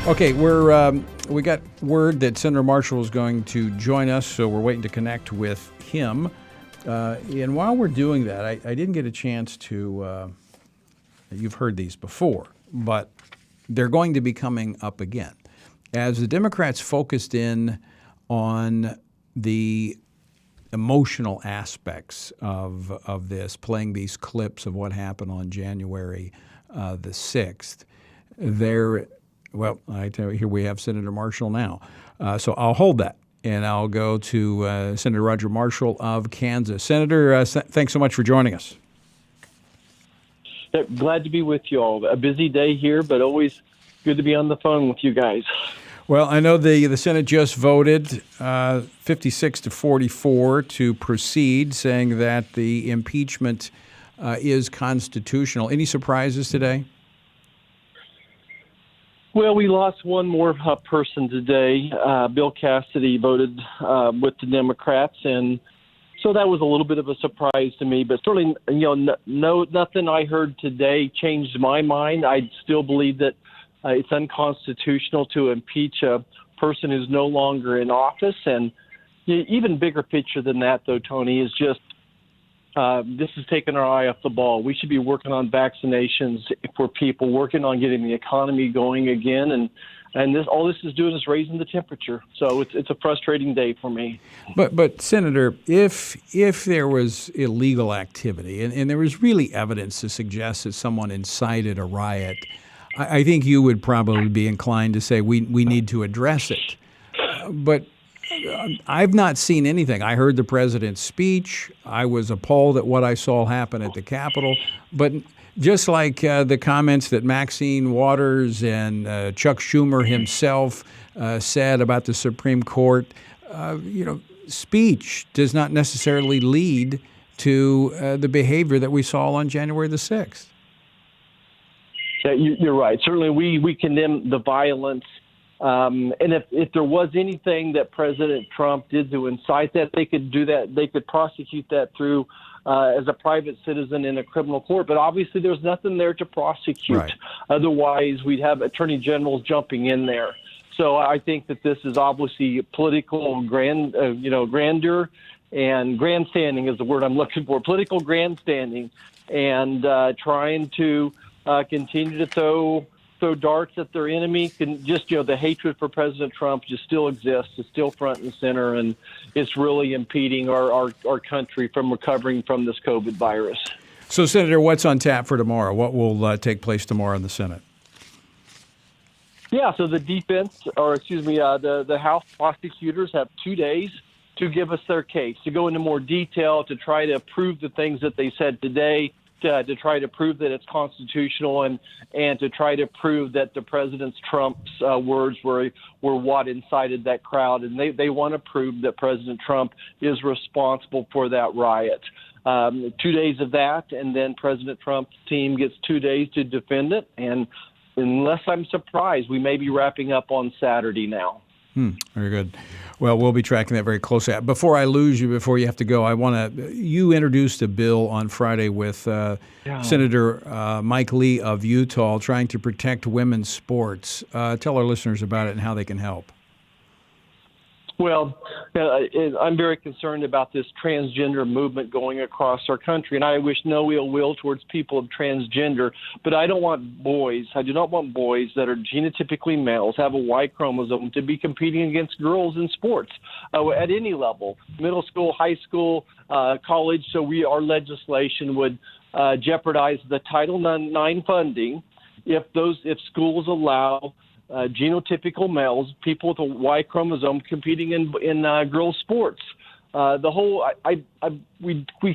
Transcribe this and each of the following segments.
Okay, we got word that Senator Marshall is going to join us, so we're waiting to connect with him. And while we're doing that, I didn't get a chance to. You've heard these before, but they're going to be coming up again as the Democrats focused in on the emotional aspects of this, playing these clips of what happened on January the 6th. Well, I tell you, here we have Senator Marshall now. So I'll hold that, and I'll go to Senator Roger Marshall of Kansas. Senator, thanks so much for joining us. Yeah, glad to be with you all. A busy day here, but always good to be on the phone with you guys. Well, I know the Senate just voted 56-44 to proceed, saying that the impeachment is constitutional. Any surprises today? Well, we lost one more person today. Bill Cassidy voted with the Democrats, and so that was a little bit of a surprise to me. But certainly, nothing I heard today changed my mind. I still believe that it's unconstitutional to impeach a person who's no longer in office. And even bigger picture than that, though, Tony, is just this is taking our eye off the ball. We should be working on vaccinations for people, working on getting the economy going again, and all this is doing is raising the temperature. So it's a frustrating day for me. But Senator, if there was illegal activity and there was really evidence to suggest that someone incited a riot, I think you would probably be inclined to say we need to address it. But I've not seen anything. I heard the president's speech. I was appalled at what I saw happen at the Capitol. But just like the comments that Maxine Waters and Chuck Schumer himself said about the Supreme Court, speech does not necessarily lead to the behavior that we saw on January the 6th. Yeah, you're right. Certainly we condemn the violence. And if there was anything that President Trump did to incite that, they could do that. They could prosecute that through as a private citizen in a criminal court. But obviously, there's nothing there to prosecute. Right. Otherwise, we'd have attorney generals jumping in there. So I think that this is obviously political grandeur and grandstanding is the word I'm looking for. Political grandstanding and trying to continue to throw darts at their enemy. The hatred for President Trump just still exists. It's still front and center, and it's really impeding our country from recovering from this COVID virus. So, Senator, what's on tap for tomorrow? What will take place tomorrow in the Senate? Yeah, so the House prosecutors have 2 days to give us their case, to go into more detail, to try to prove the things that they said today, to try to prove that it's constitutional and to try to prove that the President Trump's words were what incited that crowd. And they want to prove that President Trump is responsible for that riot. 2 days of that, and then President Trump's team gets 2 days to defend it. And unless I'm surprised, we may be wrapping up on Saturday now. Very good. Well, we'll be tracking that very closely. Before I lose you, before you have to go, you introduced a bill on Friday with Senator Mike Lee of Utah trying to protect women's sports. Tell our listeners about it and how they can help. Well, I'm very concerned about this transgender movement going across our country, and I wish no ill will towards people of transgender, but I do not want boys that are genotypically males, have a Y chromosome, to be competing against girls in sports at any level, middle school, high school, college. So our legislation would jeopardize the Title IX funding if schools allow genotypical males, people with a Y chromosome, competing in girls' sports. We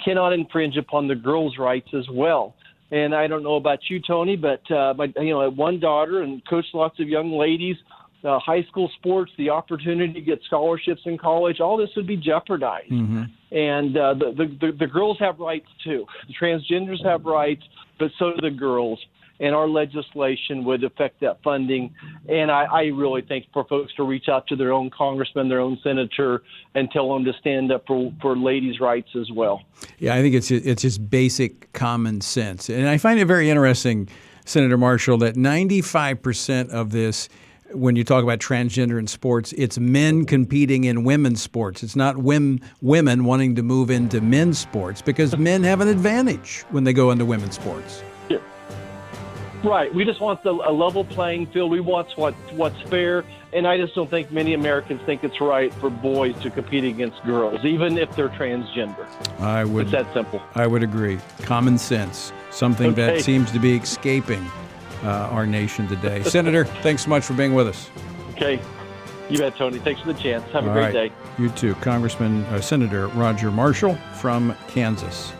cannot infringe upon the girls' rights as well. And I don't know about you, Tony, but I have one daughter and coach lots of young ladies. High school sports, the opportunity to get scholarships in college, all this would be jeopardized. Mm-hmm. And the girls have rights too. The transgenders have rights, but so do the girls. And our legislation would affect that funding. And I really think for folks to reach out to their own congressman, their own senator, and tell them to stand up for ladies' rights as well. Yeah, I think it's just basic common sense. And I find it very interesting, Senator Marshall, that 95% of this when you talk about transgender in sports, it's men competing in women's sports. It's not women wanting to move into men's sports because men have an advantage when they go into women's sports. Yeah. Right. We just want a level playing field. We want what's fair. And I just don't think many Americans think it's right for boys to compete against girls, even if they're transgender. It's that simple. I would agree. Common sense, something that seems to be escaping our nation today. Senator, thanks so much for being with us. Okay. You bet, Tony. Thanks for the chance. Have a great day. You too. Senator Roger Marshall from Kansas.